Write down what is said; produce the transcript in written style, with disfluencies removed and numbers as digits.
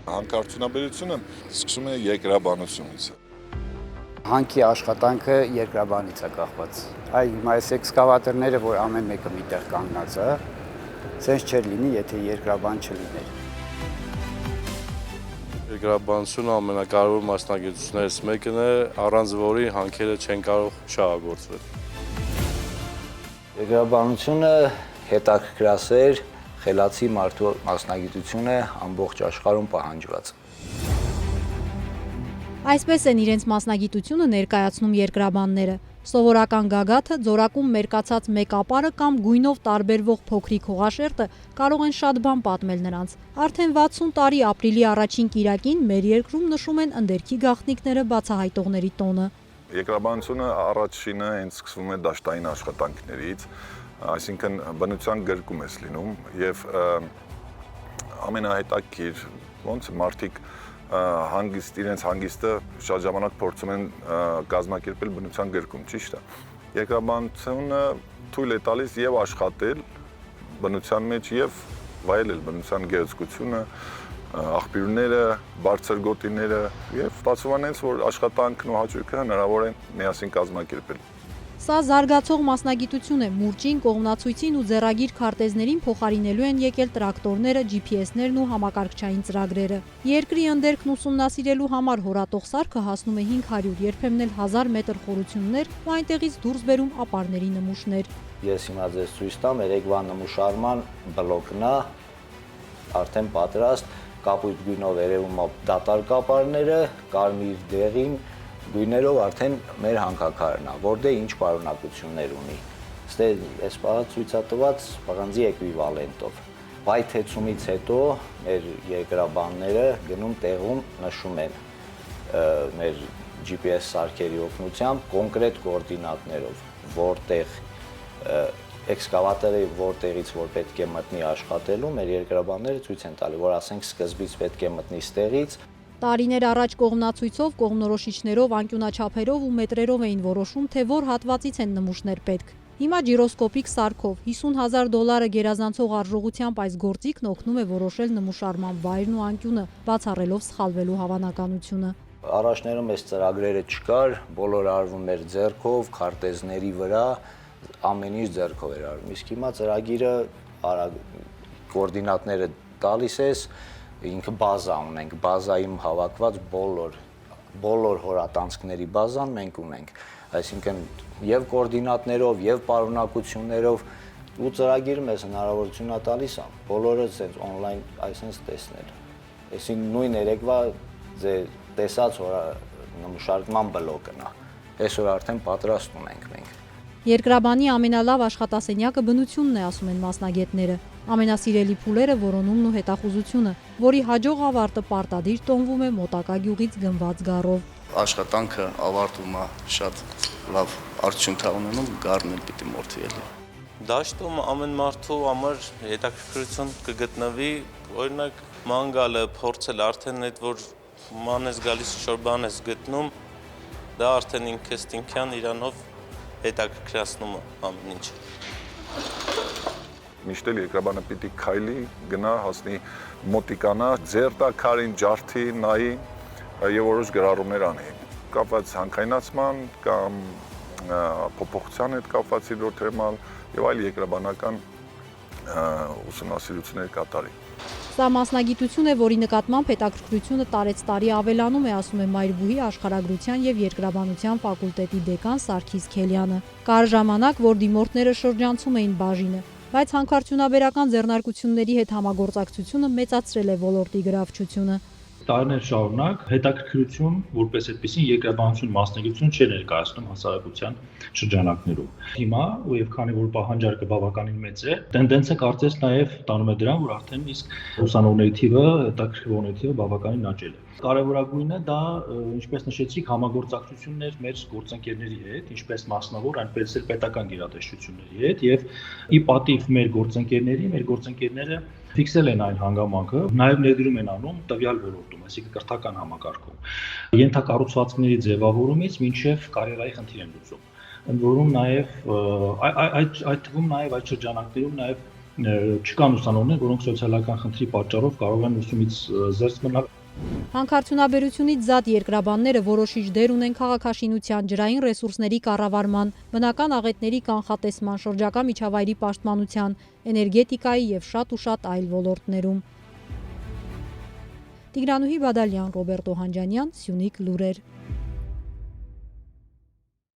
Հանքարդյունաբերությունը սկսում է երկրաբանությունից։ Հանքի աշխատանքը երկրաբանից է կախված։ Այ հիմա այս էքսկավատորները, որ ամեն մեկը միտեղ կանգնած է, սենց չէր լինի, եթե երկրաբան չլիներ։ Երկրաբանությունը ամենակարևոր մասնագիտություններից մեկն է, առանց որի հանքերը չեն կարող շահագործվել։ Երկրաբանությունը հետաքրքրասեր, խելացի մարդու մասնագիտություն է ամբողջ աշխարհում պահանջված։ Այսպես են իրենց մասնագիտությունը ներկայացնում երկրաբանները։ Սովորական գագաթը, ձորակում մերկացած մեկ ապարը կամ գույնով տարբերվող փոքրիկ հողաշերտը կարող են շատ բան պատմել նրանց։ Արդեն 60 տարի ապրիլի առաջին կիրակին մեր երկրում նշում են ընդերքի գաղտնիքները բացահայտողների տոնը։ Երկրաբանությունը առաջինը հենց սկսվում է դաշտային աշխատանքներից, այսինքն բնության գրկում ես լինում եւ ամենահետաքրքիր ոնց մարդիկ իրենց հանգիստը շատ ժամանակ փորձում են կազմակերպել բնության գրկում, ճիշտ է։ Երկրաբանությունը թույլ է տալիս եւ աշխատել բնության մեջ եւ վայելել բնության գեղեցկությունը, աղբյուրները, բարձր գոտիները եւ ստացվում է հենց որ աշխատանքն ու հաճույքը հնարավոր է միասին կազմակերպել։ Սա զարգացող մասնագիտություն է, մուրճին, կողմնացույցին ու ձեռագիր քարտեզներին փոխարինելու են եկել տրակտորները, GPS-ներն ու համակարգչային ծրագրերը։ Երկրի ընդերքն ուսումնասիրելու համար հորատող սարքը հասնում է 500, երբեմն էլ 1000 մետր խորություններ ու այնտեղից դուրս բերում ապարների նմուշներ։ Ես հիմա ձեզ ցույց տամ երեկվա նմուշարման բլոկն է, արդեն պատրաստ, կապույտ գույնով երևում է դատարկ ապարները, կարմիր դեղին գույներով արդեն մեր հանքաքարն է, որտեղ ինչ պարունակություններ ունի։ Ստե այս պահը ցույց է տված պղնձի էկվիվալենտով։ Բայթեցումից հետո մեր երկրաբանները գնում տեղում նշում են մեր GPS սարքերի օգնությամբ կոնկրետ կոորդինատներով, որտեղ էքսկավատորը որտեղից որ պետք է մտնի աշխատելու, մեր երկրաբանները ցույց են տալի, որ ասենք սկզբից պետք է մտնի ստեղից։ Տարիներ առաջ կողմնացույցով, կողմնորոշիչներով, անկյունաչափերով ու մետրերով էին որոշում, թե որ հատվածից են նմուշներ պետք։ Հիմա գիրոսկոպիկ սարքով $50,000 գերազանցող արժողությամբ այս գործիքն օգնում է որոշել նմուշարման վայրն ու անկյունը, բացառելով սխալվելու հավանականությունը։ Առաջներում այս ծրագրերը չկար, բոլորը արվում էր ձեռքով, քարտեզների վրա, ամեն ինչ ձեռքով էր արվում։ Իսկ հիմա ծրագիրը կոորդինատները տալիս ես, ինքը բազա ունենք, բազայում հավաքված բոլոր հորատանցքների բազան մենք ունենք, այսինքն եւ կոորդինատներով, եւ պարունակություններով ու ծրագիրը մեզ հնարավորություն է տալիս բոլորը sense on-line այսպես տեսնել։ Այսինքն նույն երեկվա տեսած նմուշարկման բլոկն է։ Այսօր արդեն պատրաստ ունենք մենք։ Երկրաբանի ամենալավ աշխատասենյակը բնությունն է, ասում են մասնագետները։ Ամենասիրելի փուլերը որոնումն ու հետախուզությունը, որի հաջող ավարտը պարտադիր տոնվում է մոտակա գյուղից գնված գառով։ Աշխատանքը ավարտվում է շատ լավ արդյունք ունենում, գառն էլ պիտի մորթի էլի։ Դաշտում ամեն մարդու համար հետաքրքրություն կգտնվի, օրինակ մանգալը փորձել արդեն այդ որ ման ես գալիս ինչ-որ բան ես գտնում, դա արդեն ինքնին իրանով հետաքրքրացնում է ամեն ինչ։ Միշտ էլ երկրաբանը պիտի քայլի, գնա, հասնի մոտիկանա, ձեռ տա քարին, ջարդի, նայի եւ որոշ գրառումներ անի։ Կապված հանքայնացման կամ փոփոխության հետ կապված հիդրոթերմալ եւ այլ երկրաբանական ուսումնասիրություններ կատարի։ Սա մասնագիտություն է, որի նկատմամբ հետաքրքրությունը տարեցտարի ավելանում է, ասում է Մայրբուհի աշխարհագրության եւ երկրաբանության ֆակուլտետի դեկան Սարգիս Քելյանը։ Կար ժամանակ, որ դիմորդները շրջանցում էին բաժինը, բայց հանքարդյունաբերական ձեռնարկությունների հետ համագործակցությունը մեծացրել է ոլորտի գրավչությունը։ Տարիներ շարունակ հետաքրքրություն որպես այդպեսին երկրաբանություն մասնագիտություն չէ ներկայացնում հասարակության շրջանակներում։ Հիմա եւ քանի որ պահանջարկը բավականին մեծ է, տենդենսը կարծես նաեւ տանում է դրան, որ արդեն իսկ ուսանողների թիվը, հետաքրքրվողների թիվը բավականին աճել է։ Կարևորագույնը դա, ինչպես նշեցիք, համագործակցություններ մեր գործընկերների հետ, ինչպես մասնավոր, այնպես էլ պետական գերատեսչությունների հետ եւ ի պատիվ մեր գործընկերները ֆիքսել են այն հանգամանքը, նաև ներդրում են անում տվյալ ոլորտում, այսինքն կրթական համակարգում։ Ենթակառուցվածքների ձևավորումից մինչև կարիերայի խնդիր են լուծում։ Ընդ որում նաև այդ թվում նաև այդ շրջանակներում նաև չկան ուսանողներ, որոնք սոցիալական խնդրի պատճառով կարող են ուսումից զերծ մնալ։ Հանքարդյունաբերությունից զատ երկրաբանները որոշիչ դեր ունեն քաղաքաշինության, ջրային ռեսուրսների կառավարման, բնական աղետների կանխատեսման, շրջակա միջավայրի պաշտպանության, էներգետիկայի եւ շատ ու շատ այլ ոլորտներում։ Տիգրանուհի Բադալյան, Ռոբերտ Օհանջանյան, Սյունիք լուրեր։